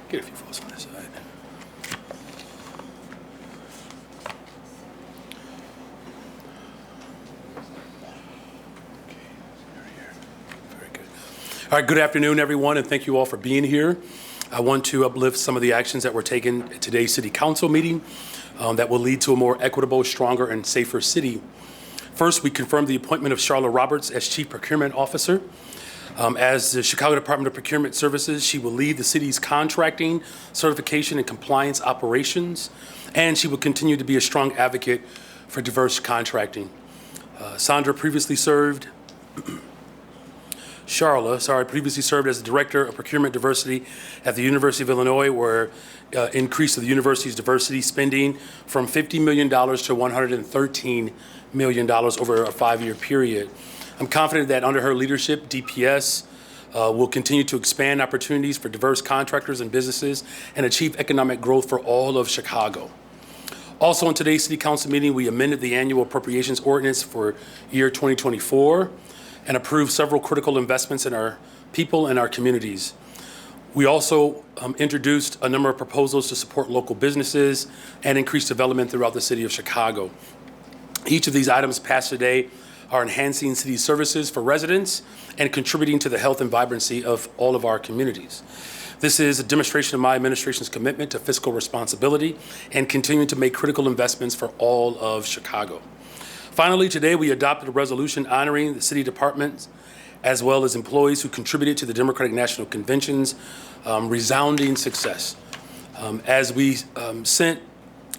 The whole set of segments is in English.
Get a few folks on this side. Very good. All right, good afternoon, everyone, and thank you all for being here. I want to uplift some of the actions that were taken at today's City Council meeting that will lead to a more equitable, stronger, and safer city. First, we confirmed the appointment of Charla Roberts as Chief Procurement Officer. As the Chicago Department of Procurement Services, she will lead the city's contracting, certification, and compliance operations, and she will continue to be a strong advocate for diverse contracting. Charla previously served as the Director of Procurement Diversity at the University of Illinois, where increase of the university's diversity spending from $50 million to $113 million over a 5-year period. I'm confident that under her leadership, DPS will continue to expand opportunities for diverse contractors and businesses and achieve economic growth for all of Chicago. Also, in today's City Council meeting, we amended the annual appropriations ordinance for year 2024 and approved several critical investments in our people and our communities. We also introduced a number of proposals to support local businesses and increase development throughout the city of Chicago. Each of these items passed today are enhancing city services for residents and contributing to the health and vibrancy of all of our communities. This is a demonstration of my administration's commitment to fiscal responsibility and continuing to make critical investments for all of Chicago. Finally, today we adopted a resolution honoring the city departments as well as employees who contributed to the Democratic National Convention's resounding success. As we sent,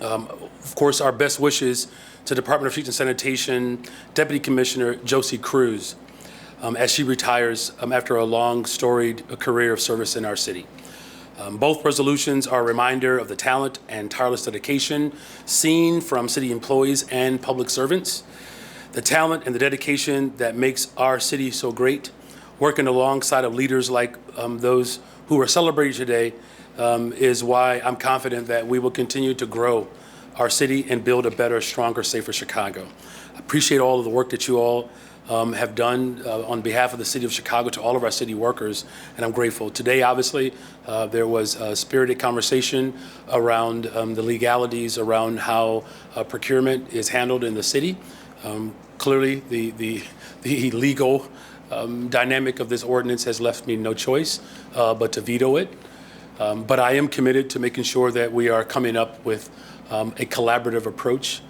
of course, our best wishes to Department of Streets and Sanitation Deputy Commissioner Josie Cruz as she retires after a long, storied career of service in our city. Both resolutions are a reminder of the talent and tireless dedication seen from city employees and public servants. The talent and the dedication that makes our city so great, working alongside of leaders like those who are celebrated today, is why I'm confident that we will continue to grow our city and build a better, stronger, safer Chicago. I appreciate all of the work that you all have done on behalf of the city of Chicago to all of our city workers, and I'm grateful. Today, obviously, there was a spirited conversation around the legalities around how procurement is handled in the city. Clearly, the legal dynamic of this ordinance has left me no choice but to veto it. But I am committed to making sure that we are coming up with a collaborative approach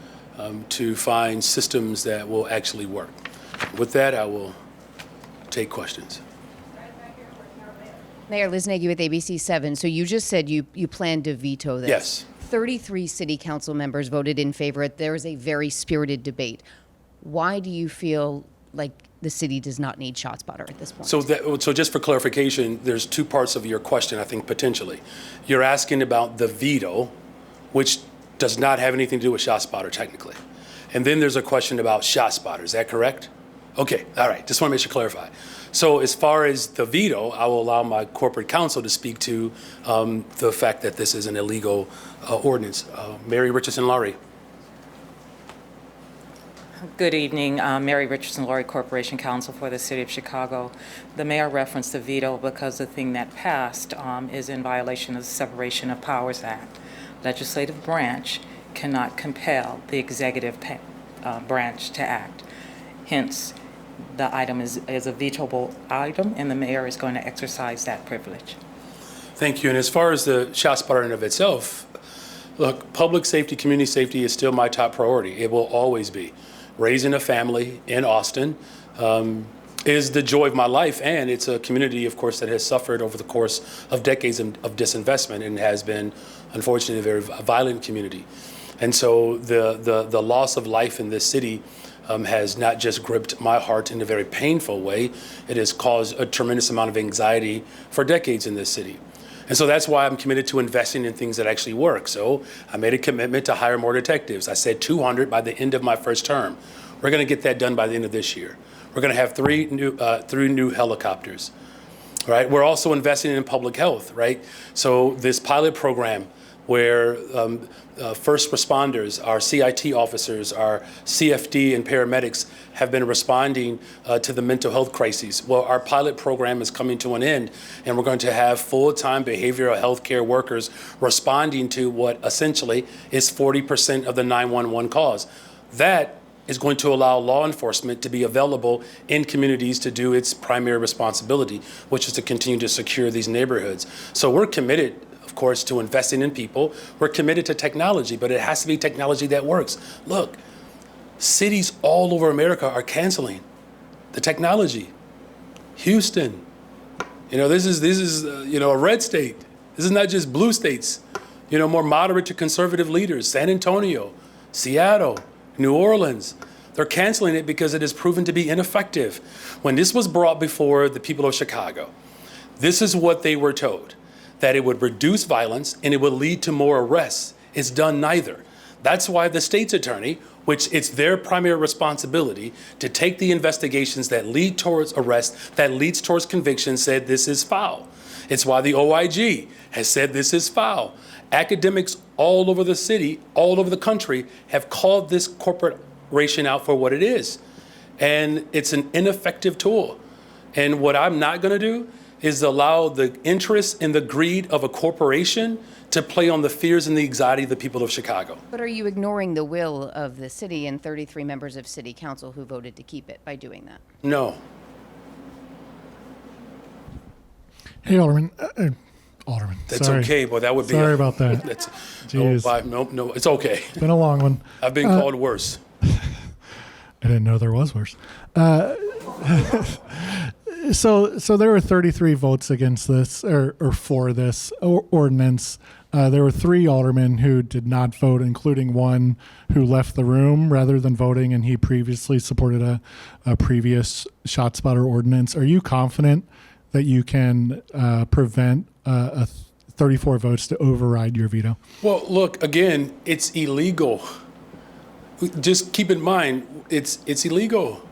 to find systems that will actually work. With that, I will take questions. Mayor Liz Nagy with ABC7. So you just said you plan to veto this. Yes. 33 city council members voted in favor. There was a very spirited debate. Why do you feel like the city does not need Shotspotter at this point? So just for clarification, there's two parts of your question, I think, potentially. You're asking about the veto, which does not have anything to do with Shotspotter technically. And then there's a question about Shotspotter, is that correct? Okay, all right, just want to make sure clarify. So as far as the veto, I will allow my corporate counsel to speak to the fact that this is an illegal ordinance. Mary Richardson-Laurie. Good evening, Mary Richardson-Laurie, Corporation Counsel for the City of Chicago. The mayor referenced the veto because the thing that passed is in violation of the Separation of Powers Act. Legislative branch cannot compel the executive branch to act. Hence, the item is a vetoable item, and the mayor is going to exercise that privilege. Thank you. And as far as the Shotspotter in and of itself, look, public safety, community safety is still my top priority. It will always be. Raising a family in Austin is the joy of my life, and it's a community, of course, that has suffered over the course of decades of disinvestment and has been, unfortunately, a very violent community. And so the loss of life in this city has not just gripped my heart in a very painful way, it has caused a tremendous amount of anxiety for decades in this city. And so that's why I'm committed to investing in things that actually work. So I made a commitment to hire more detectives. I said 200 by the end of my first term. We're going to get that done by the end of this year. We're going to have three new helicopters. Right? We're also investing in public health. Right? So this pilot program where first responders, our CIT officers, our CFD and paramedics have been responding to the mental health crises. Well, our pilot program is coming to an end, and we're going to have full-time behavioral health care workers responding to what essentially is 40% of the 911 calls. That is going to allow law enforcement to be available in communities to do its primary responsibility, which is to continue to secure these neighborhoods. So we're committed, of course, to investing in people. We're committed to technology, but it has to be technology that works. Look, cities all over America are canceling the technology. Houston, this is a red state. This is not just blue states. More moderate to conservative leaders, San Antonio, Seattle, New Orleans, they're canceling it because it has proven to be ineffective. When this was brought before the people of Chicago, this is what they were told, that it would reduce violence and it would lead to more arrests. It's done neither. That's why the state's attorney, which it's their primary responsibility to take the investigations that lead towards arrest, that leads towards conviction, said this is foul. It's why the OIG has said this is foul. Academics all over the city, all over the country, have called this corporation out for what it is. And it's an ineffective tool. And what I'm not going to do is allow the interest and the greed of a corporation to play on the fears and the anxiety of the people of Chicago. But are you ignoring the will of the city and 33 members of city council who voted to keep it by doing that? No. Hey, Alderman. Alderman. That's sorry. okay, but that would be. Sorry about that. That's, Jeez. no, it's okay. It's been a long one. I've been called worse. I didn't know there was worse. So there were 33 votes against this or for this ordinance. There were 3 aldermen who did not vote, including one who left the room rather than voting, and he previously supported a previous Shotspotter ordinance. Are you confident that you can prevent 34 votes to override your veto? Well, look, again, it's illegal. Just keep in mind, it's illegal.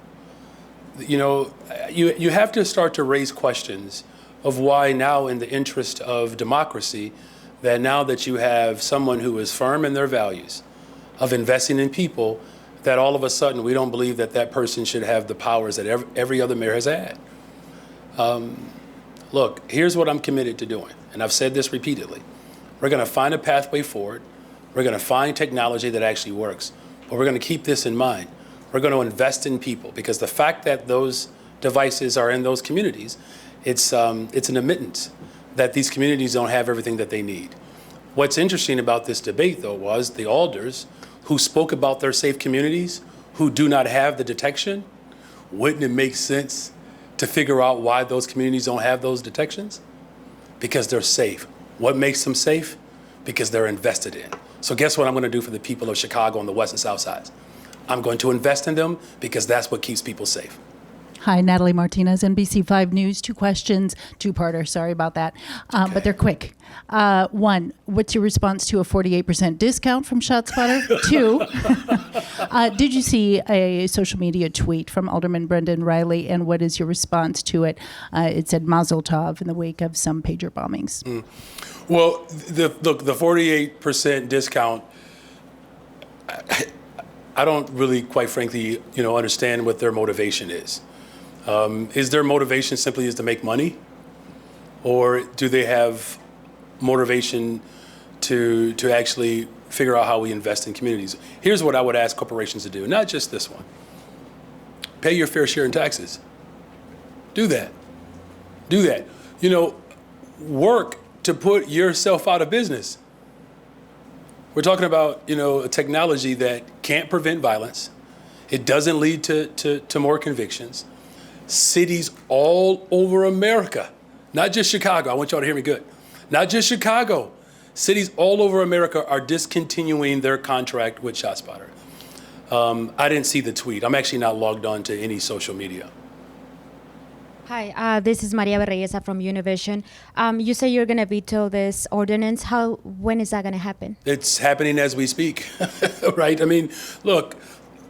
You have to start to raise questions of why now, in the interest of democracy, that now that you have someone who is firm in their values of investing in people, that all of a sudden we don't believe that that person should have the powers that every other mayor has had. Look, here's what I'm committed to doing, and I've said this repeatedly. We're going to find a pathway forward. We're going to find technology that actually works, but we're going to keep this in mind. We're going to invest in people, because the fact that those devices are in those communities, it's an admittance that these communities don't have everything that they need. What's interesting about this debate, though, was the alders who spoke about their safe communities, who do not have the detection. Wouldn't it make sense to figure out why those communities don't have those detections? Because they're safe. What makes them safe? Because they're invested in. So guess what I'm going to do for the people of Chicago on the west and south sides? I'm going to invest in them, because that's what keeps people safe. Hi, Natalie Martinez, NBC5 News. 2 questions, 2-parter, sorry about that, but they're quick. 1, what's your response to a 48% discount from ShotSpotter? 2, did you see a social media tweet from Alderman Brendan Riley, and what is your response to it? It said Mazel Tov in the wake of some pager bombings. Well, the 48% discount, I don't really, quite frankly, understand what their motivation is. Is their motivation simply is to make money? Or do they have motivation to actually figure out how we invest in communities? Here's what I would ask corporations to do, not just this one. Pay your fair share in taxes. Do that. Do that. Work to put yourself out of business. We're talking about, a technology that can't prevent violence. It doesn't lead to more convictions. Cities all over America, not just Chicago. I want y'all to hear me good. Not just Chicago. Cities all over America are discontinuing their contract with ShotSpotter. I didn't see the tweet. I'm actually not logged on to any social media. Hi, this is Maria Berreyesa from Univision. You say you're going to veto this ordinance. When is that going to happen? It's happening as we speak, right? I mean, look,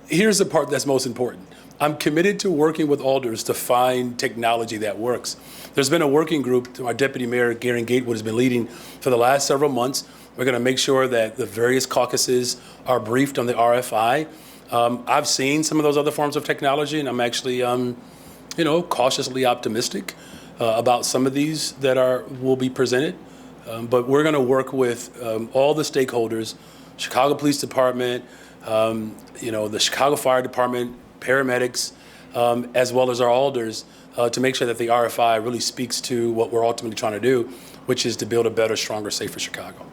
here's the part that's most important. I'm committed to working with alders to find technology that works. there's been a working group that our Deputy Mayor, Garen Gatewood, has been leading for the last several months. We're going to make sure that the various caucuses are briefed on the RFI. I've seen some of those other forms of technology, and I'm actually, cautiously optimistic about some of these that will be presented. But we're going to work with all the stakeholders, Chicago Police Department, the Chicago Fire Department, paramedics, as well as our alders, to make sure that the RFI really speaks to what we're ultimately trying to do, which is to build a better, stronger, safer Chicago.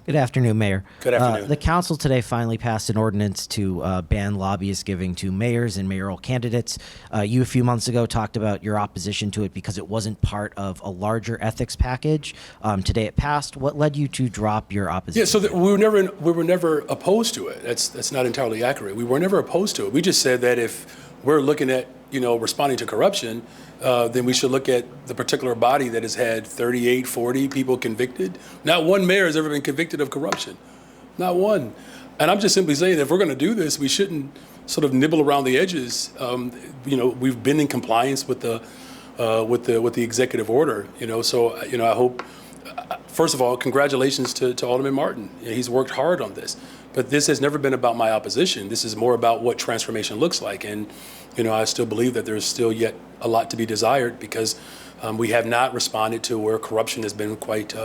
Good afternoon, Mayor. Good afternoon. The council today finally passed an ordinance to ban lobbyist giving to mayors and mayoral candidates. You a few months ago talked about your opposition to it because it wasn't part of a larger ethics package. Today it passed. What led you to drop your opposition? Yeah, so we were never opposed to it. That's not entirely accurate. We were never opposed to it. We just said that if we're looking at responding to corruption, then we should look at the particular body that has had 38, 40 people convicted. Not one mayor has ever been convicted of corruption. Not one. And I'm just simply saying that if we're going to do this, we shouldn't sort of nibble around the edges. We've been in compliance with the executive order. So I hope. First of all, congratulations to Alderman Martin. He's worked hard on this. But this has never been about my opposition. This is more about what transformation looks like. And, I still believe that there's still yet a lot to be desired because we have not responded to where corruption has been quite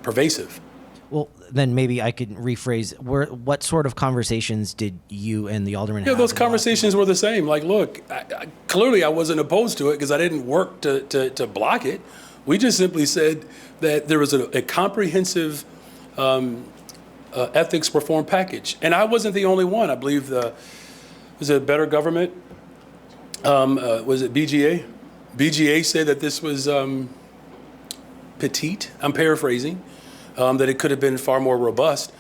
pervasive. Well, then maybe I could rephrase. What sort of conversations did you and the alderman have? Those conversations were the same. Like, look, clearly I wasn't opposed to it because I didn't work to block it. We just simply said that there was a comprehensive ethics reform package. And I wasn't the only one. I believe was it Better Government? Was it BGA? BGA said that this was petite. I'm paraphrasing. That it could have been far more robust.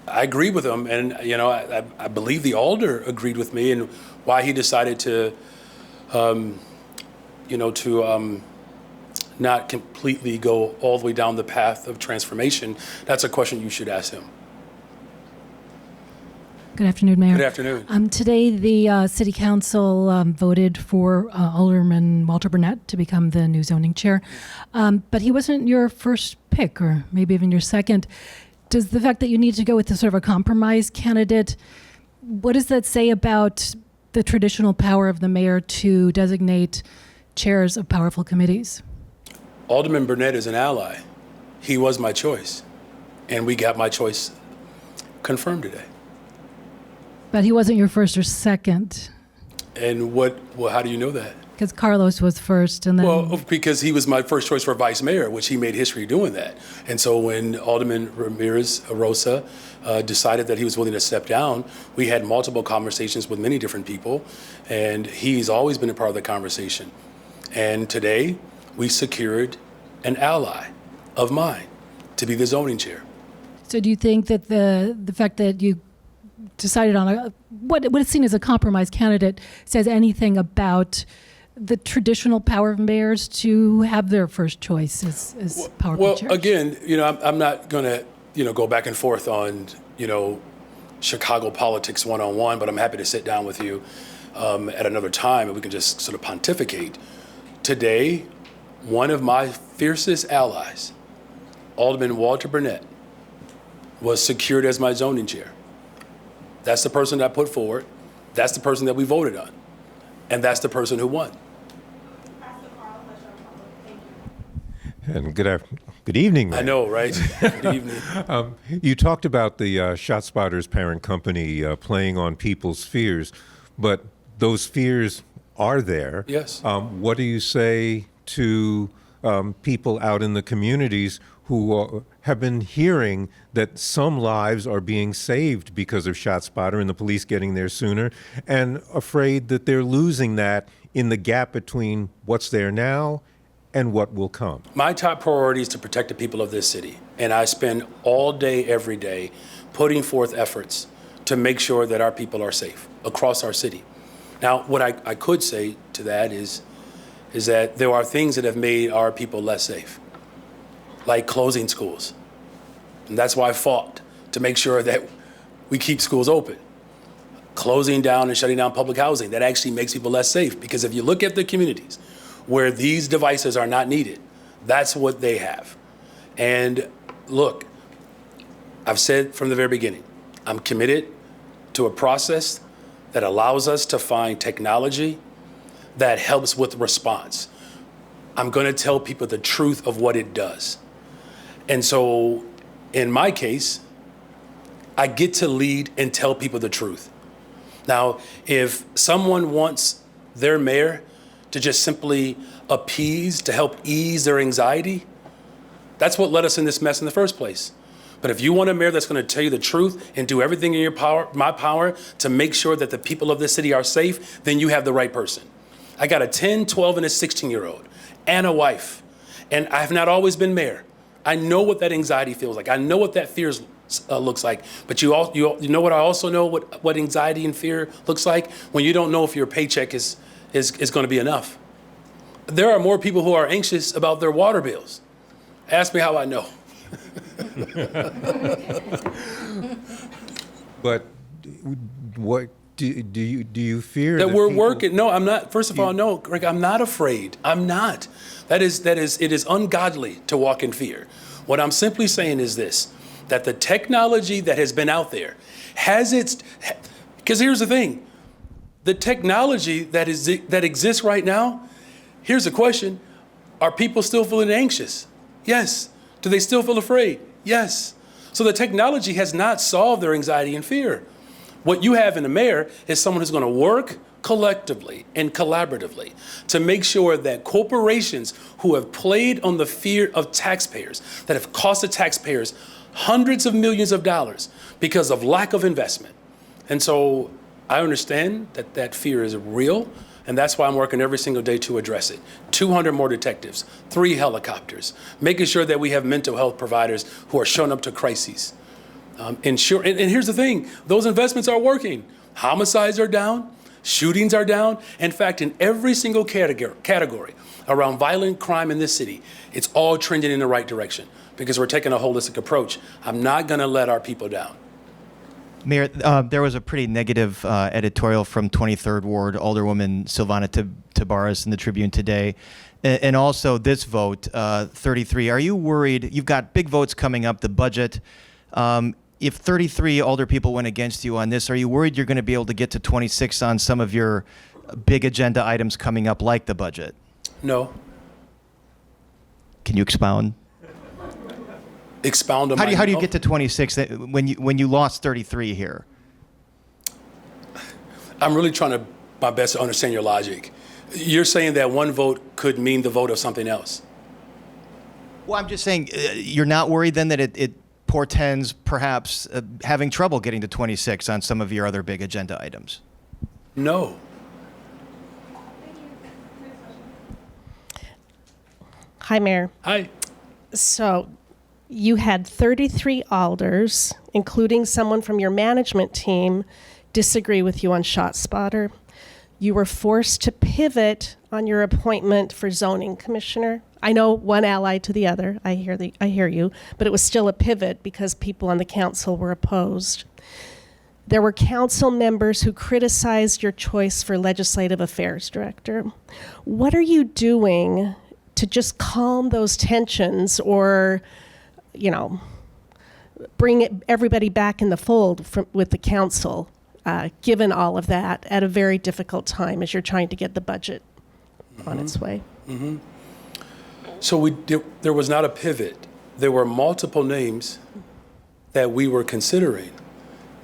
I agree with him, and I believe the alder agreed with me, and why he decided to, not completely go all the way down the path of transformation. That's a question you should ask him. Good afternoon, Mayor. Good afternoon. Today, the City Council voted for Alderman Walter Burnett to become the new zoning chair, but he wasn't your first pick, or maybe even your second. Does the fact that you need to go with the sort of a compromise candidate, what does that say about the traditional power of the mayor to designate chairs of powerful committees? Alderman Burnett is an ally. He was my choice, and we got my choice confirmed today. But he wasn't your first or second. And how do you know that? Because Carlos was first, and then... Well, because he was my first choice for vice mayor, which he made history doing that. And so when Alderman Ramirez Rosa decided that he was willing to step down, we had multiple conversations with many different people, and he's always been a part of the conversation. And today, we secured an ally of mine to be the zoning chair. So do you think that the fact that you decided on what is seen as a compromise candidate says anything about the traditional power of mayors to have their first choice as powerful chairs? Well, again, I'm not going to, go back and forth on, Chicago politics one-on-one, but I'm happy to sit down with you at another time and we can just sort of pontificate. Today, one of my fiercest allies, Alderman Walter Burnett, was secured as my zoning chair. That's the person that I put forward. That's the person that we voted on. And that's the person who won. And good evening, Mayor. I know, right? Good evening. You talked about the Shotspotters parent company playing on people's fears, but those fears are there. Yes. What do you say to people out in the communities who have been hearing that some lives are being saved because of ShotSpotter and the police getting there sooner, and afraid that they're losing that in the gap between what's there now and what will come? My top priority is to protect the people of this city, and I spend all day, every day, putting forth efforts to make sure that our people are safe across our city. Now, what I could say to that is that there are things that have made our people less safe, like closing schools. And that's why I fought to make sure that we keep schools open. Closing down and shutting down public housing, that actually makes people less safe, because if you look at the communities where these devices are not needed. That's what they have. And look, I've said from the very beginning, I'm committed to a process that allows us to find technology that helps with response. I'm going to tell people the truth of what it does. And so in my case, I get to lead and tell people the truth. Now, if someone wants their mayor to just simply appease, to help ease their anxiety, that's what led us in this mess in the first place. But if you want a mayor that's going to tell you the truth and do everything in your power, my power, to make sure that the people of this city are safe, then you have the right person. I got a 10, 12, and a 16-year-old and a wife. And I have not always been mayor. I know what that anxiety feels like. I know what that fear looks like. But you know what I also know what anxiety and fear looks like? When you don't know if your paycheck is going to be enough. There are more people who are anxious about their water bills. Ask me how I know. But what do you fear that we're people- working? No, I'm not. First of all, no, Greg, I'm not afraid. I'm not. It is ungodly to walk in fear. What I'm simply saying is this, that the technology that has been out there because here's the thing, the technology that exists right now, here's the question, are people still feeling anxious? Yes. Do they still feel afraid? Yes. So the technology has not solved their anxiety and fear. What you have in the mayor is someone who's going to work collectively and collaboratively to make sure that corporations who have played on the fear of taxpayers, that have cost the taxpayers hundreds of millions of dollars because of lack of investment. And so I understand that that fear is real, and that's why I'm working every single day to address it. 200 more detectives, 3 helicopters, making sure that we have mental health providers who are showing up to crises. And here's the thing, those investments are working. Homicides are down, shootings are down. In fact, in every single category around violent crime in this city, it's all trending in the right direction because we're taking a holistic approach. I'm not going to let our people down. Mayor, there was a pretty negative editorial from 23rd Ward Alderwoman Silvana Tabares in the Tribune today. And also this vote, 33. Are you worried? You've got big votes coming up, the budget. If 33 Alder people went against you on this, are you worried you're going to be able to get to 26 on some of your big agenda items coming up, like the budget? No. Can you expound? Expound on How do you no. get to 26 when you lost 33 here? I'm really trying my best to understand your logic. You're saying that one vote could mean the vote of something else. Well, I'm just saying, you're not worried then that it portends perhaps having trouble getting to 26 on some of your other big agenda items? No. Hi, Mayor. Hi. So you had 33 alders, including someone from your management team, disagree with you on Shotspotter. You were forced to pivot on your appointment for zoning commissioner. I know one allied to the other. I hear you, but it was still a pivot because people on the council were opposed. There were council members who criticized your choice for legislative affairs director. What are you doing to just calm those tensions or, bring everybody back in the fold with the council, given all of that at a very difficult time as you're trying to get the budget on its way? Mm-hmm. So there was not a pivot. There were multiple names that we were considering.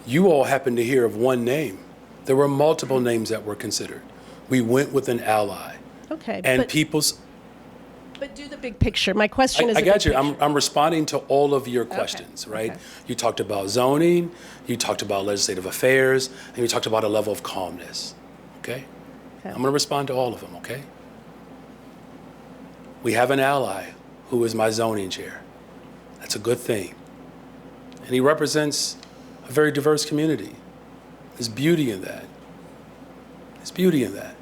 You all happened to hear of one name. There were multiple names that were considered. We went with an ally. Okay. And But do the big picture. My question is I got you. picture. I'm responding to all of your questions, right? Okay. You talked about zoning, you talked about legislative affairs, and you talked about a level of calmness, okay? I'm going to respond to all of them, okay? We have an ally who is my zoning chair. That's a good thing. And he represents a very diverse community. There's beauty in that. There's beauty in that.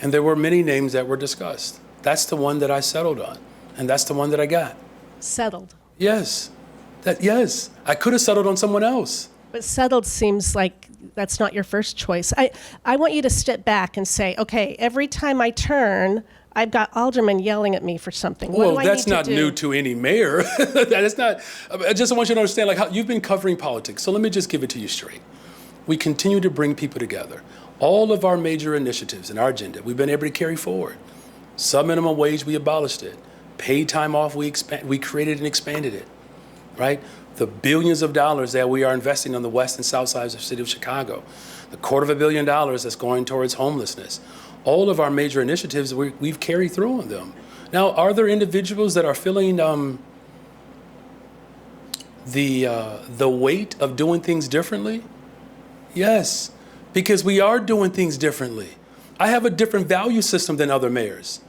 And there were many names that were discussed. That's the one that I settled on, and that's the one that I got. Settled. Yes. Yes. I could have settled on someone else. But settled seems like that's not your first choice. I want you to step back and say, okay, every time I turn, I've got aldermen yelling at me for something. What Well, do I that's need not to do? new to any mayor. That is not. I just want you to understand, like, how you've been covering politics. So let me just give it to you straight. We continue to bring people together. All of our major initiatives in our agenda, we've been able to carry forward. Sub-minimum wage, we abolished it. Paid time off, we created and expanded it, right? The billions of dollars that we are investing on the west and south sides of the city of Chicago. The $250 million that's going towards homelessness. All of our major initiatives, we've carried through on them. Now, are there individuals that are feeling the weight of doing things differently? Yes, because we are doing things differently. I have a different value system than other mayors.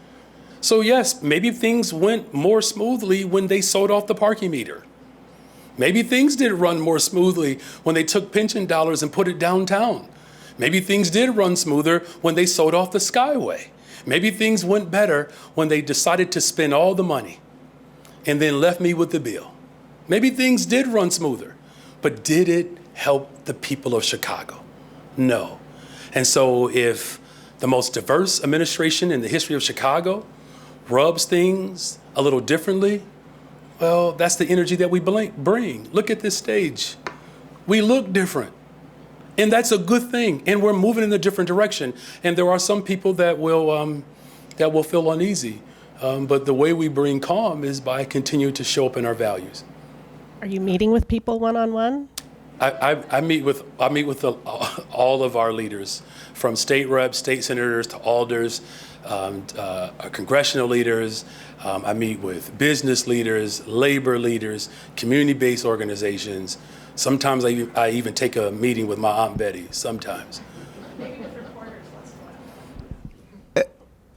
So yes, maybe things went more smoothly when they sold off the parking meter. Maybe things did run more smoothly when they took pension dollars and put it downtown. Maybe things did run smoother when they sold off the Skyway. Maybe things went better when they decided to spend all the money and then left me with the bill. Maybe things did run smoother, but did it help the people of Chicago? No. And so if the most diverse administration in the history of Chicago rubs things a little differently, well, that's the energy that we bring. Look at this stage. We look different. And that's a good thing. And we're moving in a different direction. And there are some people that will feel uneasy. But the way we bring calm is by continuing to show up in our values. Are you meeting with people one-on-one? I meet with all of our leaders, from state reps, state senators, to alders, our congressional leaders. I meet with business leaders, labor leaders, community-based organizations. Sometimes I even take a meeting with my Aunt Betty, sometimes.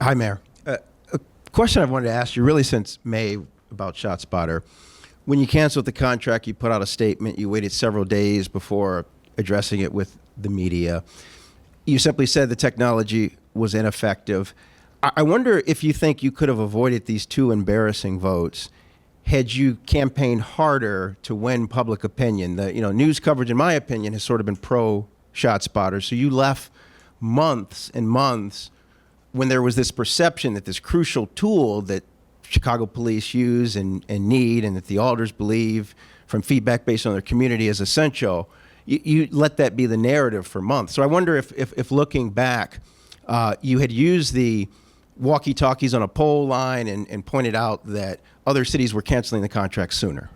Hi, Mayor. A question I've wanted to ask you really since May about Shotspotter. When you canceled the contract, you put out a statement. You waited several days before addressing it with the media. You simply said the technology was ineffective. I wonder if you think you could have avoided these two embarrassing votes had you campaigned harder to win public opinion. The news coverage, in my opinion, has sort of been pro-ShotSpotter. So you left months and months when there was this perception that this crucial tool that Chicago police use and need, and that the alders believe from feedback based on their community is essential, you let that be the narrative for months. So I wonder if looking back, you had used the walkie-talkies on a pole line and pointed out that other cities were canceling the contract sooner.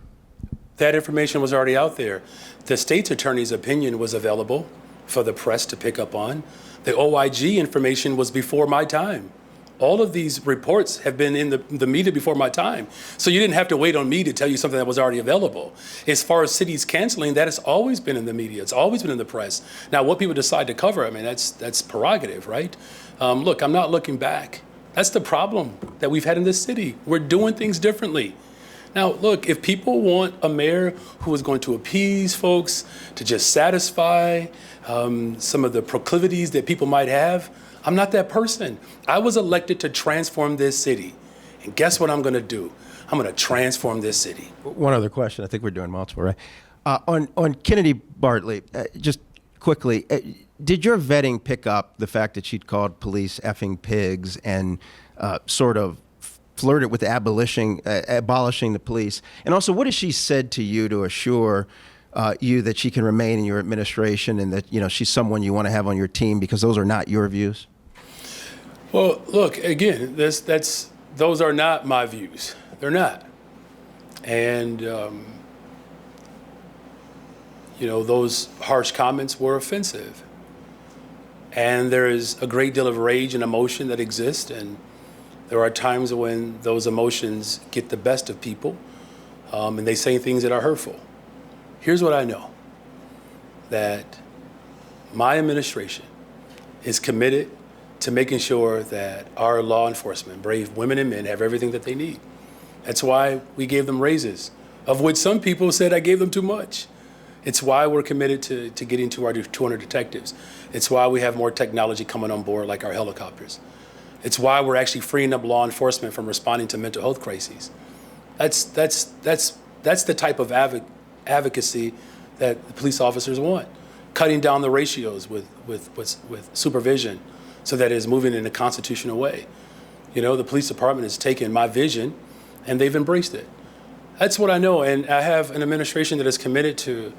That information was already out there. The state's attorney's opinion was available for the press to pick up on. The OIG information was before my time. All of these reports have been in the media before my time. So you didn't have to wait on me to tell you something that was already available. As far as cities canceling, that has always been in the media. It's always been in the press. Now, what people decide to cover, I mean, that's prerogative, right? Look, I'm not looking back. That's the problem that we've had in this city. We're doing things differently. Now, look, if people want a mayor who is going to appease folks, to just satisfy some of the proclivities that people might have, I'm not that person. I was elected to transform this city. And guess what I'm going to do? I'm going to transform this city. One other question. I think we're doing multiple, right? On Kennedy Bartley, just quickly, did your vetting pick up the fact that she'd called police effing pigs and sort of flirted with abolishing the police? And also, what has she said to you to assure you that she can remain in your administration and that she's someone you want to have on your team, because those are not your views? Well, look, again, those are not my views. They're not. And those harsh comments were offensive. And there is a great deal of rage and emotion that exists, and there are times when those emotions get the best of people, and they say things that are hurtful. Here's what I know, that my administration is committed to making sure that our law enforcement, brave women and men, have everything that they need. That's why we gave them raises, of which some people said I gave them too much. It's why we're committed to getting to our 200 detectives. It's why we have more technology coming on board, like our helicopters. It's why we're actually freeing up law enforcement from responding to mental health crises. That's the type of advocacy that the police officers want. Cutting down the ratios with supervision so that it's moving in a constitutional way. You know, the police department has taken my vision and they've embraced it. That's what I know. And I have an administration that is committed to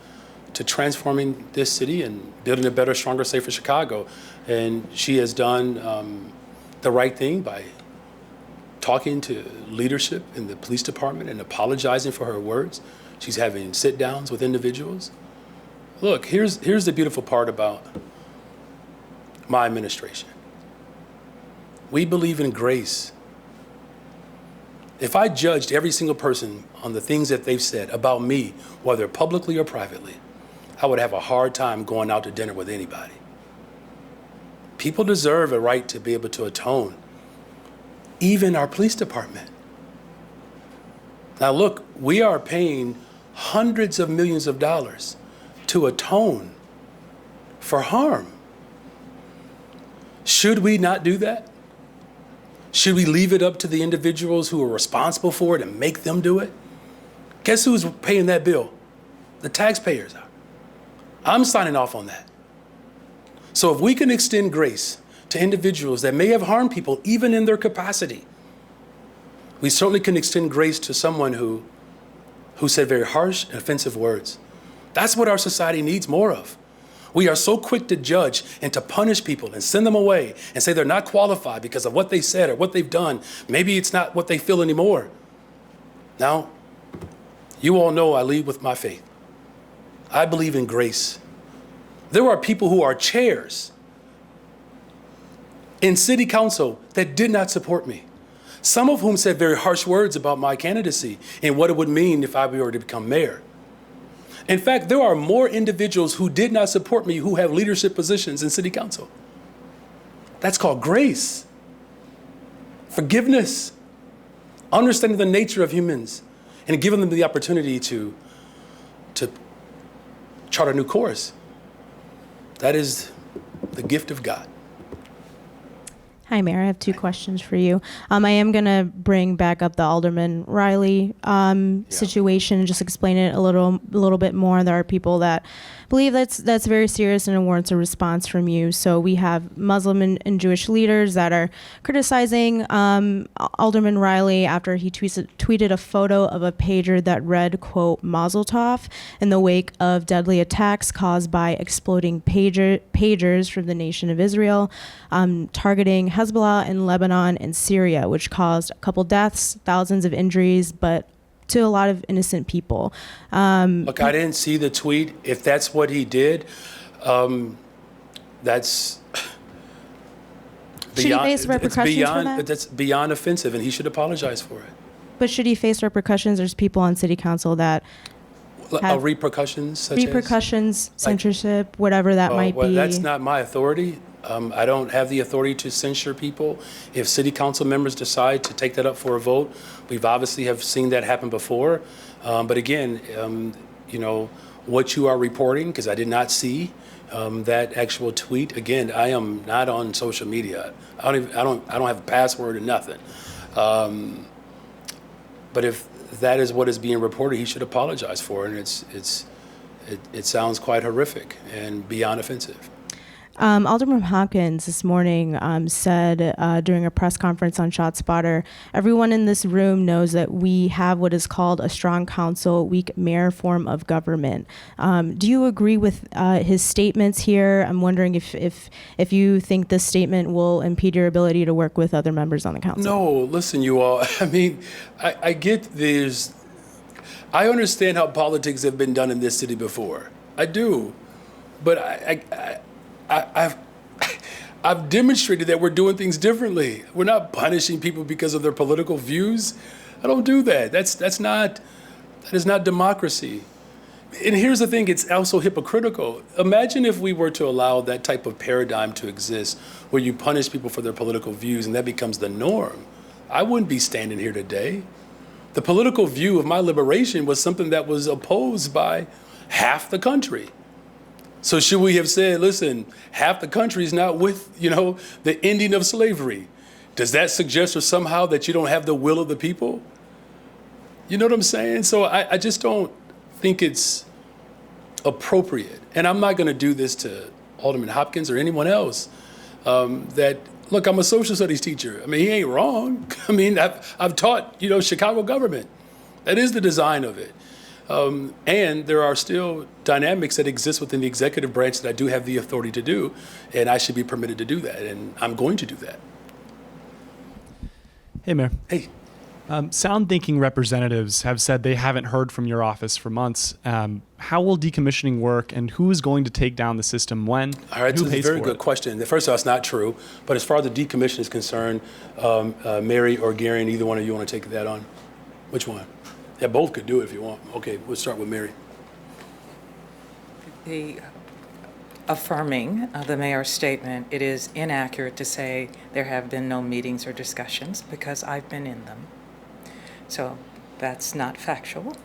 transforming this city and building a better, stronger, safer Chicago. And she has done the right thing by talking to leadership in the police department and apologizing for her words. She's having sit-downs with individuals. Look, here's the beautiful part about my administration. We believe in grace. If I judged every single person on the things that they've said about me, whether publicly or privately, I would have a hard time going out to dinner with anybody. People deserve a right to be able to atone, even our police department. Now look, we are paying hundreds of millions of dollars to atone for harm. Should we not do that? Should we leave it up to the individuals who are responsible for it and make them do it? Guess who's paying that bill? The taxpayers are. I'm signing off on that. So if we can extend grace to individuals that may have harmed people, even in their capacity, we certainly can extend grace to someone who said very harsh and offensive words. That's what our society needs more of. We are so quick to judge and to punish people and send them away and say they're not qualified because of what they said or what they've done. Maybe it's not what they feel anymore. Now, you all know I lead with my faith. I believe in grace. There are people who are chairs in city council that did not support me. Some of whom said very harsh words about my candidacy and what it would mean if I were to become mayor. In fact, there are more individuals who did not support me who have leadership positions in city council. That's called grace, forgiveness, understanding the nature of humans, and giving them the opportunity to chart a new course. That is the gift of God. Hi, Mayor. I have two questions for you. I am going to bring back up the Alderman Riley situation and just explain it a little bit more. There are people that believe that's very serious and it warrants a response from you. So we have Muslim and Jewish leaders that are criticizing Alderman Riley after he tweeted a photo of a pager that read, quote, Mazel Tov, in the wake of deadly attacks caused by exploding pagers from the nation of Israel, targeting Hezbollah in Lebanon and Syria, which caused a couple deaths, thousands of injuries, but to a lot of innocent people. Look, I didn't see the tweet. If that's what he did, that's should he face repercussions for that? That's beyond offensive, and he should apologize for it. But should he face repercussions? There's people on city council that have repercussions, such as censorship, whatever that might be. That's not my authority. I don't have the authority to censure people. If city council members decide to take that up for a vote, we've obviously have seen that happen before. But again, what you are reporting, because I did not see that actual tweet. Again, I am not on social media. I don't have a password or nothing. But if that is what is being reported, he should apologize for it. And it sounds quite horrific and beyond offensive. Alderman Hopkins this morning said during a press conference on Shotspotter, everyone in this room knows that we have what is called a strong council, weak mayor form of government. Do you agree with his statements here? I'm wondering if you think this statement will impede your ability to work with other members on the council. No, listen, you all. I mean, I get this. I understand how politics have been done in this city before. I do. But I've demonstrated that we're doing things differently. We're not punishing people because of their political views. I don't do that. That is not democracy. And here's the thing, it's also hypocritical. Imagine if we were to allow that type of paradigm to exist where you punish people for their political views and that becomes the norm. I wouldn't be standing here today. The political view of my liberation was something that was opposed by half the country. So should we have said, listen, half the country is not with, the ending of slavery? Does that suggest or somehow that you don't have the will of the people? You know what I'm saying? So I just don't think it's appropriate. And I'm not going to do this to Alderman Hopkins or anyone else that Look, I'm a social studies teacher. I mean, he ain't wrong. I mean, I've taught, Chicago government. That is the design of it. And there are still dynamics that exist within the executive branch that I do have the authority to do, and I should be permitted to do that, and I'm going to do that. Hey, Mayor. Hey. Sound thinking representatives have said they haven't heard from your office for months. How will decommissioning work, and who is going to take down the system when? All right, who so it's a pays very for good it? question. First of all, it's not true, but as far as the decommission is concerned, Mary or Gary, and either one of you want to take that on? Which one? Yeah, both could do it if you want. Okay, we'll start with Mary. The affirming the mayor's statement, it is inaccurate to say there have been no meetings or discussions because I've been in them. So that's not factual.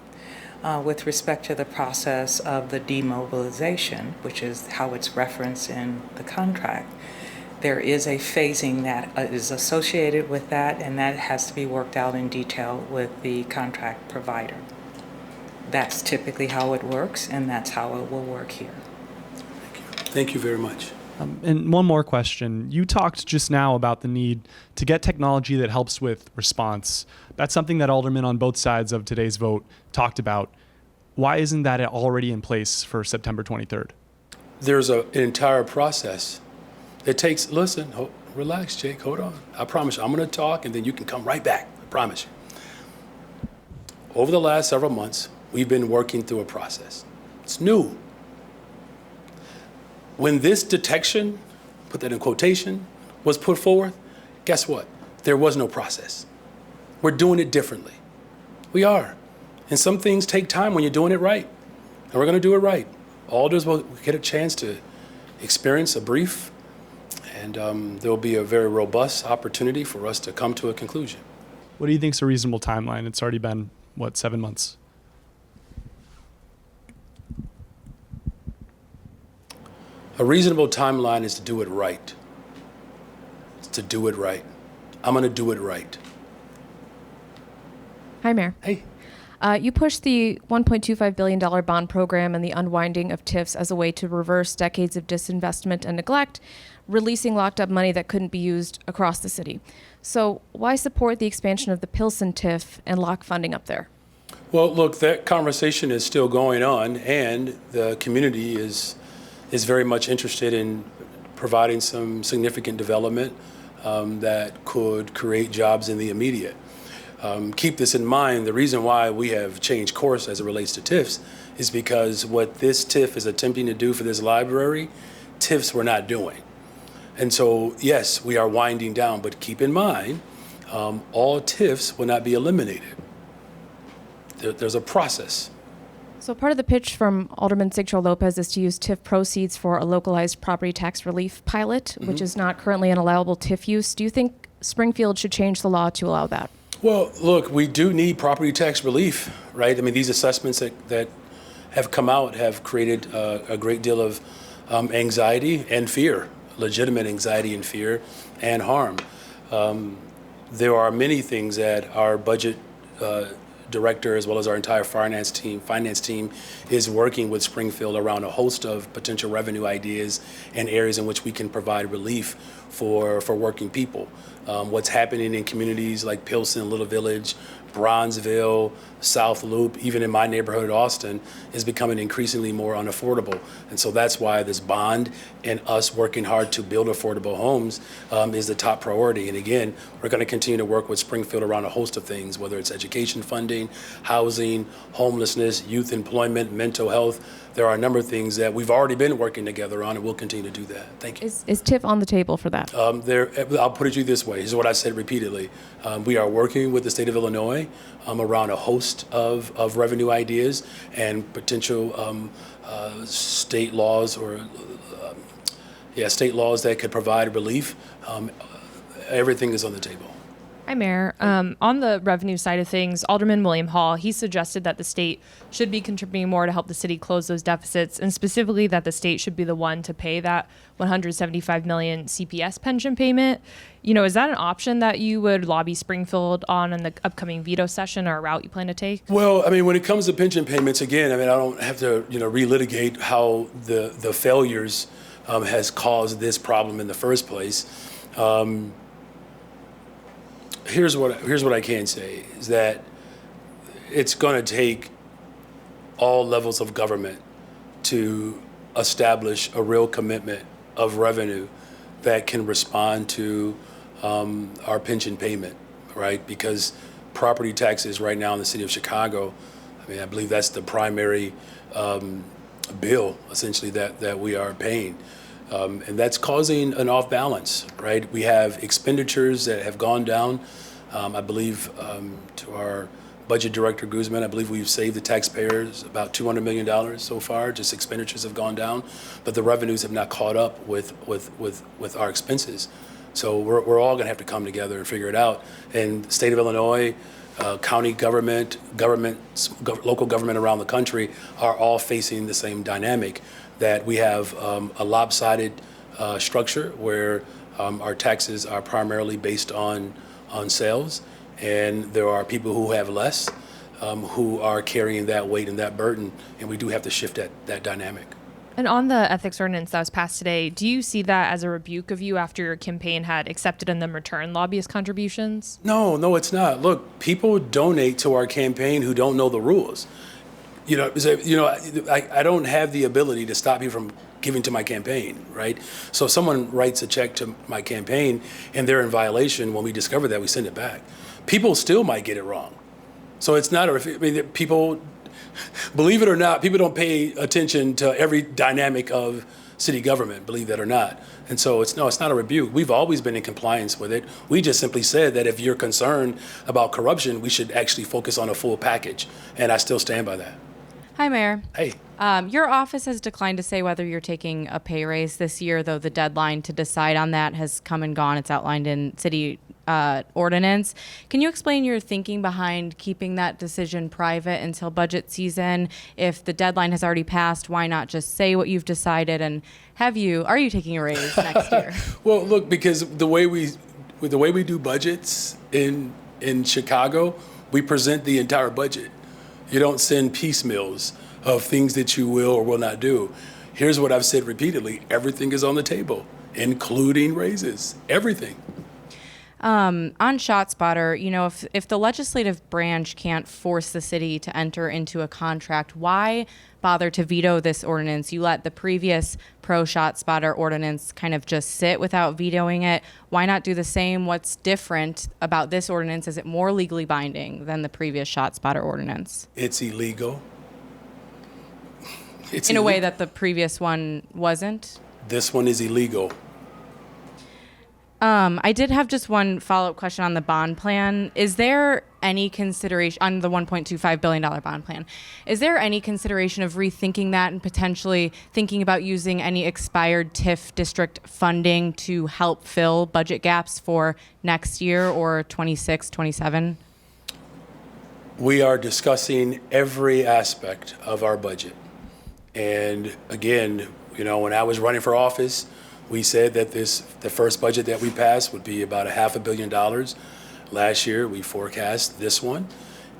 With respect to the process of the demobilization, which is how it's referenced in the contract, there is a phasing that is associated with that, and that has to be worked out in detail with the contract provider. That's typically how it works, and that's how it will work here. Thank you very much. And one more question. You talked just now about the need to get technology that helps with response. That's something that aldermen on both sides of today's vote talked about. Why isn't that already in place for September 23rd? There's an entire process. It takes, listen, relax, Jake, hold on. I promise you, I'm going to talk and then you can come right back. I promise you. Over the last several months, we've been working through a process. It's new. When this detection, put that in quotation, was put forth, guess what? There was no process. We're doing it differently. We are. And some things take time when you're doing it right. And we're going to do it right. Alders will get a chance to experience a brief, and there will be a very robust opportunity for us to come to a conclusion. What do you think is a reasonable timeline? It's already been, 7 months? A reasonable timeline is to do it right. It's to do it right. I'm going to do it right. Hi, Mayor. Hey. You pushed the $1.25 billion bond program and the unwinding of TIFs as a way to reverse decades of disinvestment and neglect, releasing locked up money that couldn't be used across the city. So why support the expansion of the Pilsen TIF and lock funding up there? Well, look, that conversation is still going on, and the community is very much interested in providing some significant development that could create jobs in the immediate. Keep this in mind, the reason why we have changed course as it relates to TIFs is because what this TIF is attempting to do for this library, TIFs were not doing. And so, yes, we are winding down, but keep in mind, all TIFs will not be eliminated. There's a process. So part of the pitch from Alderman Sigcho Lopez is to use TIF proceeds for a localized property tax relief pilot, which is not currently an allowable TIF use. Do you think Springfield should change the law to allow that? Well, look, we do need property tax relief, right? I mean, these assessments that have come out have created a great deal of anxiety and fear, legitimate anxiety and fear and harm. There are many things that our budget director, as well as our entire finance team is working with Springfield around a host of potential revenue ideas and areas in which we can provide relief for working people. What's happening in communities like Pilsen, Little Village, Bronzeville, South Loop, even in my neighborhood, Austin, is becoming increasingly more unaffordable. And so that's why this bond and us working hard to build affordable homes is the top priority. And again, we're going to continue to work with Springfield around a host of things, whether it's education funding, housing, homelessness, youth employment, mental health. There are a number of things that we've already been working together on, and we'll continue to do that. Thank you. Is TIF on the table for that? I'll put it to you this way. This is what I said repeatedly. We are working with the state of Illinois around a host of revenue ideas and potential state laws state laws that could provide relief. Everything is on the table. Hi, Mayor. On the revenue side of things, Alderman William Hall, he suggested that the state should be contributing more to help the city close those deficits, and specifically that the state should be the one to pay that $175 million CPS pension payment. Is that an option that you would lobby Springfield on in the upcoming veto session, or a route you plan to take? Well, I mean, when it comes to pension payments, again, I don't have to, relitigate how the failures has caused this problem in the first place. Here's what I can say is that it's going to take all levels of government to establish a real commitment of revenue that can respond to our pension payment, right? Because property taxes right now in the city of Chicago, I mean, I believe that's the primary bill essentially that we are paying. And that's causing an off balance, right? We have expenditures that have gone down. I believe to our budget director Guzman, I believe we've saved the taxpayers about $200 million so far. Just expenditures have gone down, but the revenues have not caught up with our expenses. So we're all going to have to come together and figure it out. And the state of Illinois, county government, local government around the country are all facing the same dynamic, that we have a lopsided structure where our taxes are primarily based on sales, and there are people who have less who are carrying that weight and that burden, and we do have to shift that dynamic. And on the ethics ordinance that was passed today, do you see that as a rebuke of you after your campaign had accepted and then returned lobbyist contributions? No, it's not. Look, people donate to our campaign who don't know the rules. I don't have the ability to stop you from giving to my campaign, right? So if someone writes a check to my campaign and they're in violation, when we discover that, we send it back. People still might get it wrong. So it's not, people, believe it or not, people don't pay attention to every dynamic of city government, believe that or not. And so it's not a rebuke. We've always been in compliance with it. We just simply said that if you're concerned about corruption, we should actually focus on a full package. And I still stand by that. Hi, Mayor. Hey. Your office has declined to say whether you're taking a pay raise this year, though the deadline to decide on that has come and gone. It's outlined in city ordinance. Can you explain your thinking behind keeping that decision private until budget season? If the deadline has already passed, why not just say what you've decided? And are you taking a raise next year? Well, look, because the way we do budgets in Chicago, we present the entire budget. You don't send piecemeals of things that you will or will not do. Here's what I've said repeatedly: everything is on the table, including raises, everything. On Shotspotter, if the legislative branch can't force the city to enter into a contract, why bother to veto this ordinance? You let the previous pro-Shotspotter ordinance kind of just sit without vetoing it. Why not do the same? What's different about this ordinance? Is it more legally binding than the previous Shotspotter ordinance? It's illegal. In a way that the previous one wasn't? This one is illegal. I did have just one follow-up question on the bond plan. Is there any consideration on the $1.25 billion bond plan? Is there any consideration of rethinking that and potentially thinking about using any expired TIF district funding to help fill budget gaps for next year or 26, 27? We are discussing every aspect of our budget. And again, when I was running for office, we said that the first budget that we passed would be about $500 million. Last year, we forecast this one.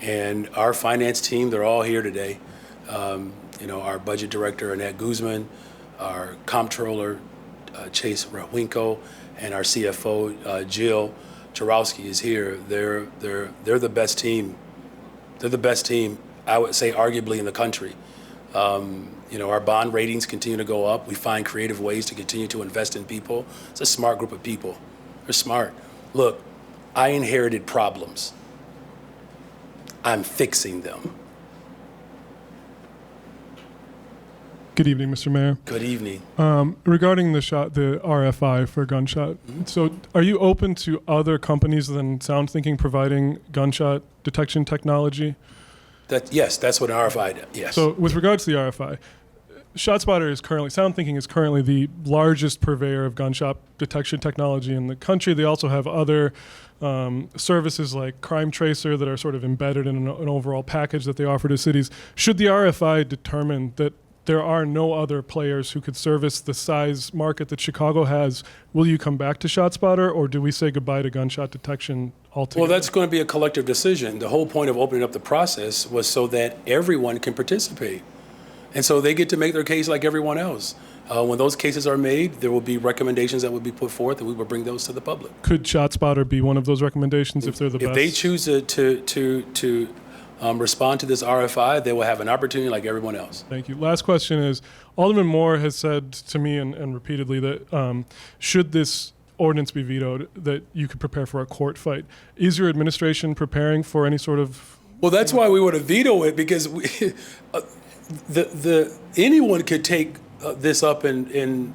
And our finance team, they're all here today. Our budget director, Annette Guzman, our comptroller, Chase Rahwinko, and our CFO, Jill Jarowski is here. They're the best team. They're the best team, I would say, arguably in the country. Our bond ratings continue to go up. We find creative ways to continue to invest in people. It's a smart group of people. They're smart. Look, I inherited problems. I'm fixing them. Good evening, Mr. Mayor. Good evening. Regarding the RFI for gunshot, so are you open to other companies than SoundThinking providing gunshot detection technology? Yes, that's what an RFI does. Yes. So with regards to the RFI, SoundThinking is currently the largest purveyor of gunshot detection technology in the country. They also have other services like Crime Tracer that are sort of embedded in an overall package that they offer to cities. Should the RFI determine that there are no other players who could service the size market that Chicago has, will you come back to Shotspotter, or do we say goodbye to gunshot detection altogether? Well, that's going to be a collective decision. The whole point of opening up the process was so that everyone can participate. And so they get to make their case like everyone else. When those cases are made, there will be recommendations that will be put forth, and we will bring those to the public. Could ShotSpotter be one of those recommendations if they're the best? If they choose to respond to this RFI, they will have an opportunity like everyone else. Thank you. Last question is, Alderman Moore has said to me and repeatedly that should this ordinance be vetoed, that you could prepare for a court fight. Is your administration preparing for any sort of... Well, that's why we want to veto it, because anyone could take this up and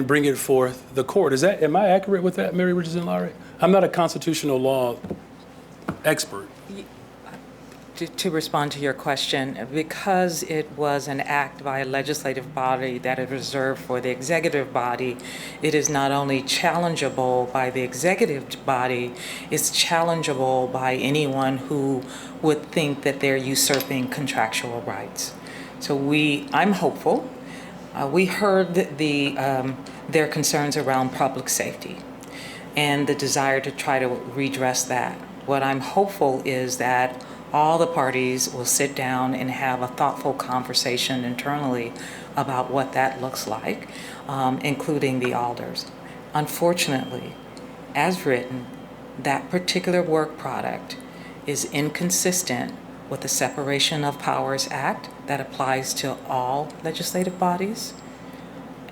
bring it forth the court. Am I accurate with that, Mary Richardson Lowry? I'm not a constitutional law expert. To respond to your question, because it was an act by a legislative body that is reserved for the executive body, it is not only challengeable by the executive body, it's challengeable by anyone who would think that they're usurping contractual rights. So I'm hopeful. We heard their concerns around public safety and the desire to try to redress that. What I'm hopeful is that all the parties will sit down and have a thoughtful conversation internally about what that looks like, including the alders. Unfortunately, as written, that particular work product is inconsistent with the Separation of Powers Act that applies to all legislative bodies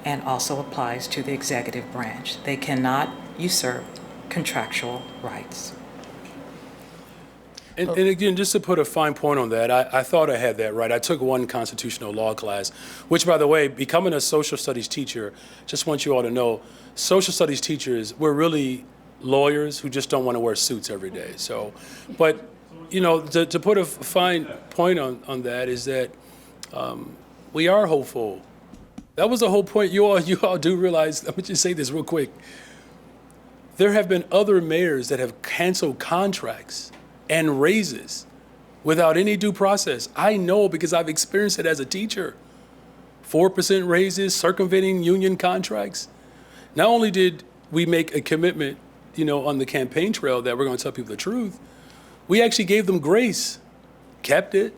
and also applies to the executive branch. They cannot usurp contractual rights. And again, just to put a fine point on that, I thought I had that right. I took one constitutional law class, which, by the way, becoming a social studies teacher, just want you all to know, social studies teachers, we're really lawyers who just don't want to wear suits every day. So, but, you know, to put a fine point on that is that we are hopeful. That was the whole point. You all do realize, let me just say this real quick. There have been other mayors that have canceled contracts and raises without any due process. I know because I've experienced it as a teacher. 4% raises, circumventing union contracts. Not only did we make a commitment, on the campaign trail that we're going to tell people the truth, we actually gave them grace, kept it,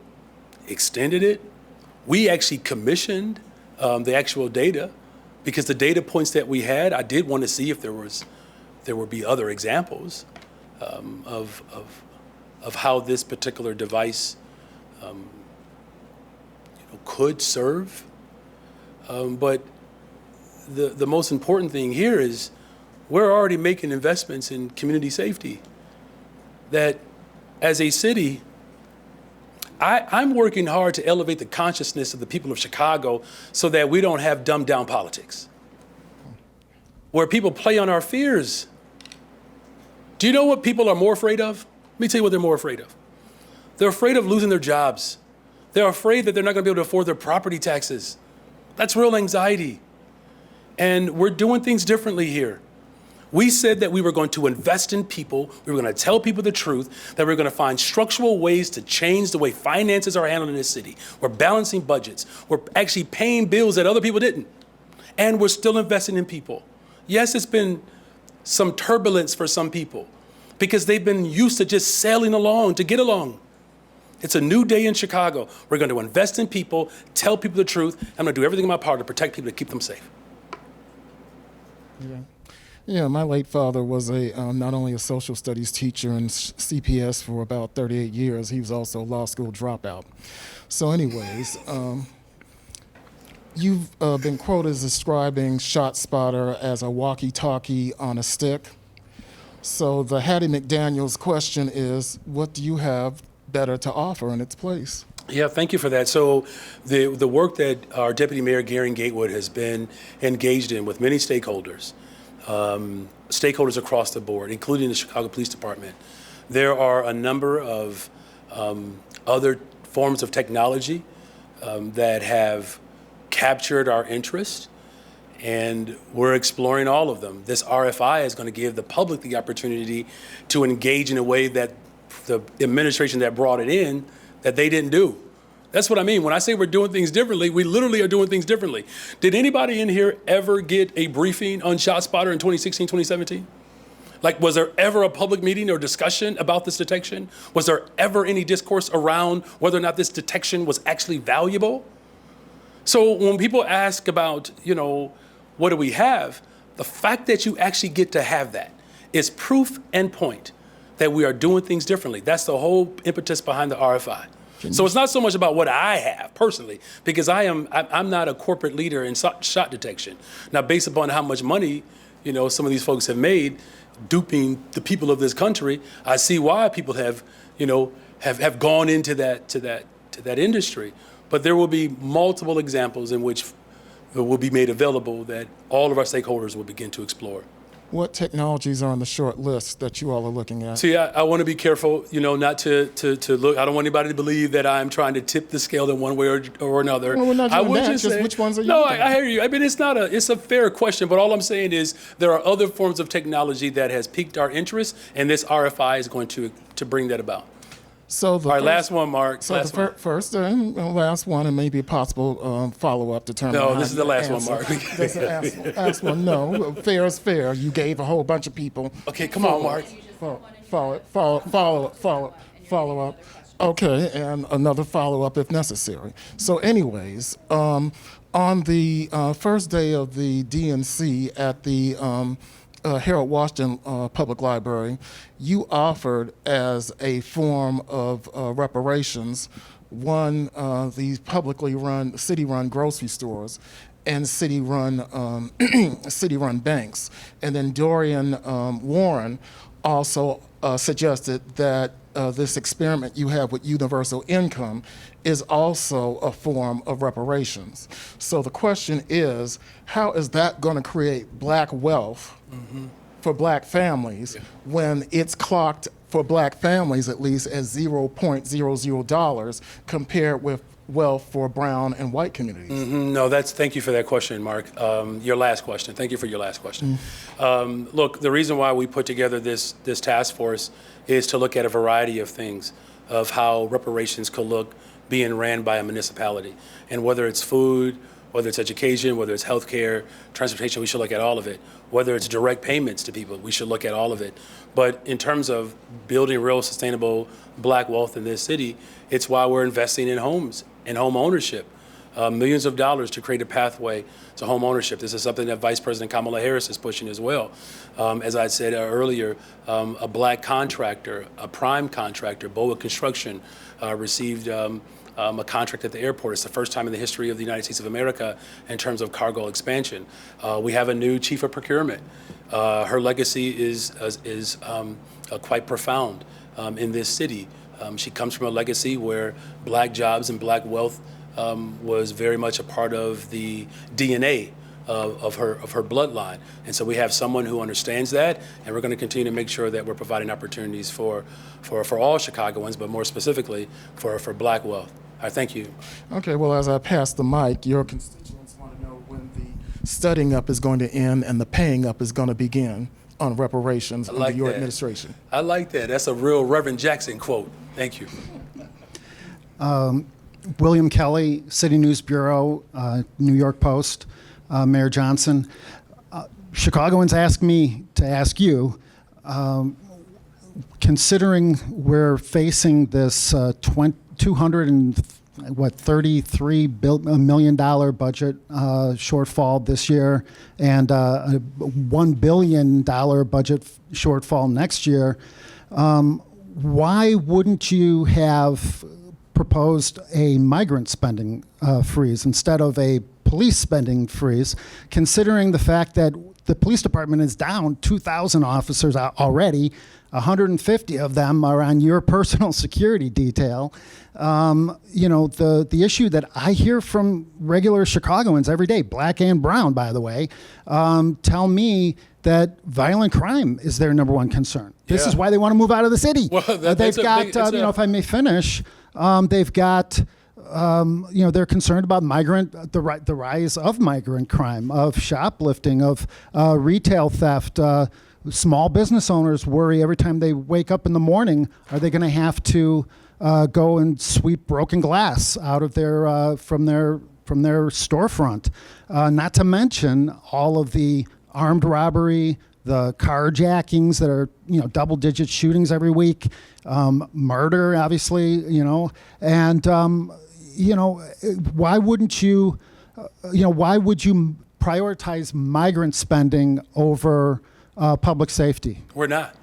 extended it. We actually commissioned the actual data, because the data points that we had, I did want to see if there would be other examples of how this particular device could serve. But the most important thing here is we're already making investments in community safety. That as a city, I'm working hard to elevate the consciousness of the people of Chicago so that we don't have dumbed down politics, where people play on our fears. Do you know what people are more afraid of? Let me tell you what they're more afraid of. They're afraid of losing their jobs. They're afraid that they're not going to be able to afford their property taxes. That's real anxiety. And we're doing things differently here. We said that we were going to invest in people. We were going to tell people the truth, that we we're going to find structural ways to change the way finances are handled in this city. We're balancing budgets. We're actually paying bills that other people didn't. And we're still investing in people. Yes, it's been some turbulence for some people, because they've been used to just sailing along to get along. It's a new day in Chicago. We're going to invest in people, tell people the truth. I'm going to do everything in my power to protect people, to keep them safe. Yeah, my late father was not only a social studies teacher and CPS for about 38 years, he was also a law school dropout. So anyways, you've been quoted as describing ShotSpotter as a walkie-talkie on a stick. So the Hattie McDaniels question is, what do you have better to offer in its place? Yeah, thank you for that. So the work that our Deputy Mayor Gary Gatewood has been engaged in with many stakeholders, stakeholders across the board, including the Chicago Police Department, there are a number of other forms of technology that have captured our interest, and we're exploring all of them. This RFI is going to give the public the opportunity to engage in a way that the administration that brought it in, that they didn't do. That's what I mean. When I say we're doing things differently, we literally are doing things differently. Did anybody in here ever get a briefing on ShotSpotter in 2016, 2017? Like, was there ever a public meeting or discussion about this detection? Was there ever any discourse around whether or not this detection was actually valuable? So when people ask about, what do we have, the fact that you actually get to have that is proof and point that we are doing things differently. That's the whole impetus behind the RFI. So it's not so much about what I have personally, because I'm not a corporate leader in shot detection. Now, based upon how much money, some of these folks have made duping the people of this country, I see why people have gone into that industry. But there will be multiple examples in which it will be made available that all of our stakeholders will begin to explore. What technologies are on the short list that you all are looking at? See, I want to be careful, not to look. I don't want anybody to believe that I'm trying to tip the scale in one way or another. Well, we're not doing I would that. just Just say, which ones are you No, looking I at? hear you. I mean, it's a fair question, but all I'm saying is there are other forms of technology that has piqued our interest, and this RFI is going to bring that about. So the All right, first- last one, Mark. So Last the one. first and last one, and maybe a possible follow-up determine. No, how this is you the last one, answer. Mark. That's the last one. No, fair is fair. You gave a whole bunch of people. Okay, come on, Mark. Follow up. Okay, and another follow-up if necessary. So anyways, on the first day of the DNC at the Harold Washington Public Library, you offered as a form of reparations, one, these publicly run, city-run grocery stores and city-run city-run banks. And then Dorian Warren also suggested that this experiment you have with universal income is also a form of reparations. So the question is, how is that going to create black wealth for black families when it's clocked for black families at least as $0.00 compared with wealth for brown and white communities? No, thank you for that question, Mark. Your last question. Thank you for your last question. Look, the reason why we put together this task force is to look at a variety of things of how reparations could look being ran by a municipality. And whether it's food, whether it's education, whether it's healthcare, transportation, we should look at all of it. Whether it's direct payments to people, we should look at all of it. But in terms of building real sustainable black wealth in this city, it's why we're investing in homes and home ownership. Millions of dollars to create a pathway to home ownership. This is something that Vice President Kamala Harris is pushing as well. As I said earlier, a black contractor, a prime contractor, Boa Construction, received a contract at the airport. It's the first time in the history of the United States of America in terms of cargo expansion. We have a new chief of procurement. Her legacy is quite profound in this city. She comes from a legacy where black jobs and black wealth was very much a part of the DNA of her bloodline. And so we have someone who understands that, and we're going to continue to make sure that we're providing opportunities for all Chicagoans, but more specifically for black wealth. All right, thank you. Okay, well, as I pass the mic, your constituents want to know when the studying up is going to end and the paying up is going to begin on reparations under your administration. I like that. That's a real Reverend Jackson quote. Thank you. William Kelly, City News Bureau, New York Post, Mayor Johnson. Chicagoans asked me to ask you, considering we're facing this $233 million budget shortfall this year and a $1 billion budget shortfall next year, why wouldn't you have proposed a migrant spending freeze instead of a police spending freeze, considering the fact that the police department is down 2,000 officers already, 150 of them are on your personal security detail. The issue that I hear from regular Chicagoans every day, black and brown, by the way, tell me that violent crime is their number one concern. This is why they want to move out of the city. Well, they've got, if I may finish, they've got, they're concerned about the rise of migrant crime, of shoplifting, of retail theft. Small business owners worry every time they wake up in the morning, are they going to have to go and sweep broken glass out of their from their storefront? Not to mention all of the armed robbery, the carjackings that are double-digit shootings every week, murder, obviously, and why wouldn't you, why would you prioritize migrant spending over public safety? We're not.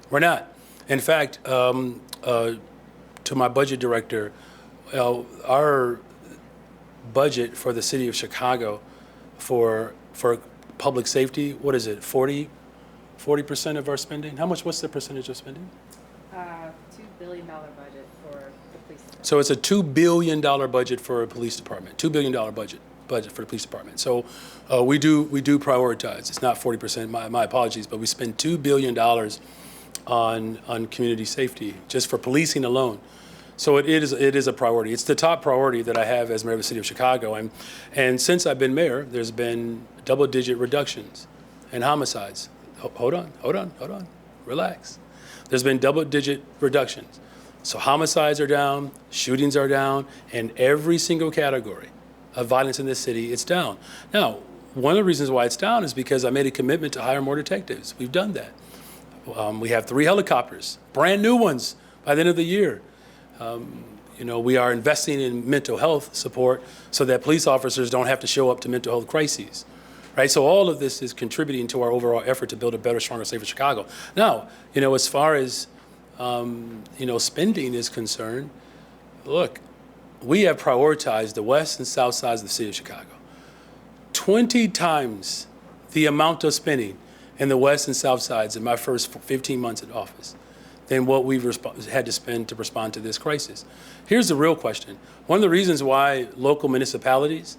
We're not. In fact, to my budget director, our budget for the city of Chicago for public safety, what is it, 40% of our spending? What's the percentage of spending? $2 billion budget for the police department. So it's a $2 billion budget for a police department, $2 billion budget for the police department. So we do prioritize. It's not 40%, my apologies, but we spend $2 billion on community safety just for policing alone. So it is a priority. It's the top priority that I have as mayor of the city of Chicago. And since I've been mayor, there's been double-digit reductions in homicides. Hold on, relax. There's been double-digit reductions. So homicides are down, shootings are down, and every single category of violence in this city, it's down. Now, one of the reasons why it's down is because I made a commitment to hire more detectives. We've done that. We have 3 helicopters, brand new ones by the end of the year. We are investing in mental health support so that police officers don't have to show up to mental health crises. Right, so all of this is contributing to our overall effort to build a better, stronger, safer Chicago. Now, as far as spending is concerned, look, we have prioritized the west and south sides of the city of Chicago. 20 times the amount of spending in the west and south sides in my first 15 months in office than what we've had to spend to respond to this crisis. Here's the real question. One of the reasons why local municipalities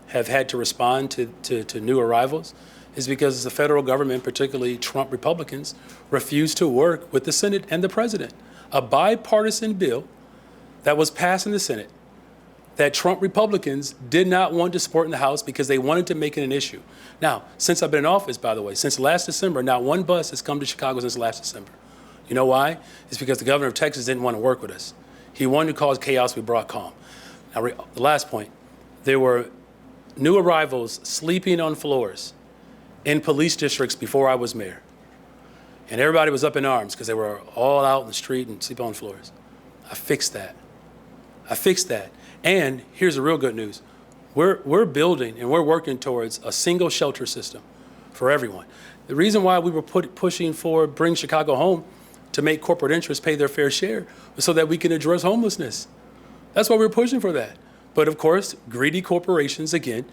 have had to respond to new arrivals is because the federal government, particularly Trump Republicans, refused to work with the Senate and the president. A bipartisan bill that was passed in the Senate that Trump Republicans did not want to support in the House because they wanted to make it an issue. Now, since I've been in office, by the way, since last December, not one bus has come to Chicago since last December. You know why? It's because the governor of Texas didn't want to work with us. He wanted to cause chaos, we brought calm. Now, the last point, there were new arrivals sleeping on floors in police districts before I was mayor. And everybody was up in arms because they were all out in the street and sleeping on floors. I fixed that. And here's the real good news. We're building and we're working towards a single shelter system for everyone. The reason why we were pushing for Bring Chicago Home to make corporate interests pay their fair share was so that we can address homelessness. That's why we were pushing for that. But of course, greedy corporations, again,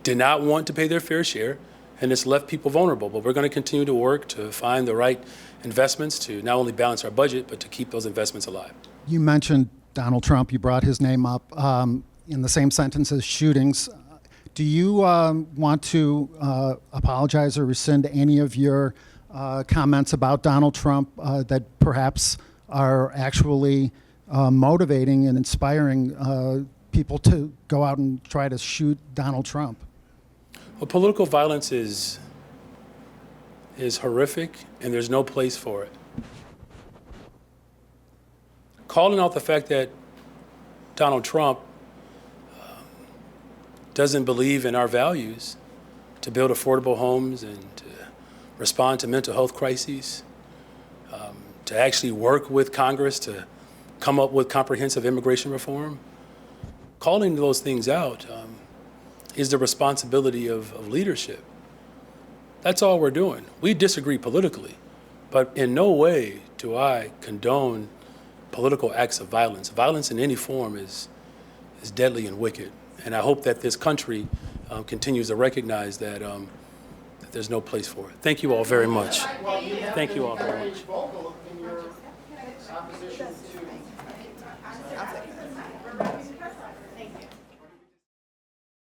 did not want to pay their fair share, and it's left people vulnerable. But we're going to continue to work to find the right investments to not only balance our budget, but to keep those investments alive. You mentioned Donald Trump. You brought his name up in the same sentence as shootings. Do you want to apologize or rescind any of your comments about Donald Trump that perhaps are actually motivating and inspiring people to go out and try to shoot Donald Trump? Well, political violence is horrific, and there's no place for it. Calling out the fact that Donald Trump doesn't believe in our values to build affordable homes and to respond to mental health crises, to actually work with Congress to come up with comprehensive immigration reform, calling those things out is the responsibility of leadership. That's all we're doing. We disagree politically, but in no way do I condone political acts of violence. Violence in any form is deadly and wicked. And I hope that this country continues to recognize that, that there's no place for it. Thank you all very much. Thank you all very much.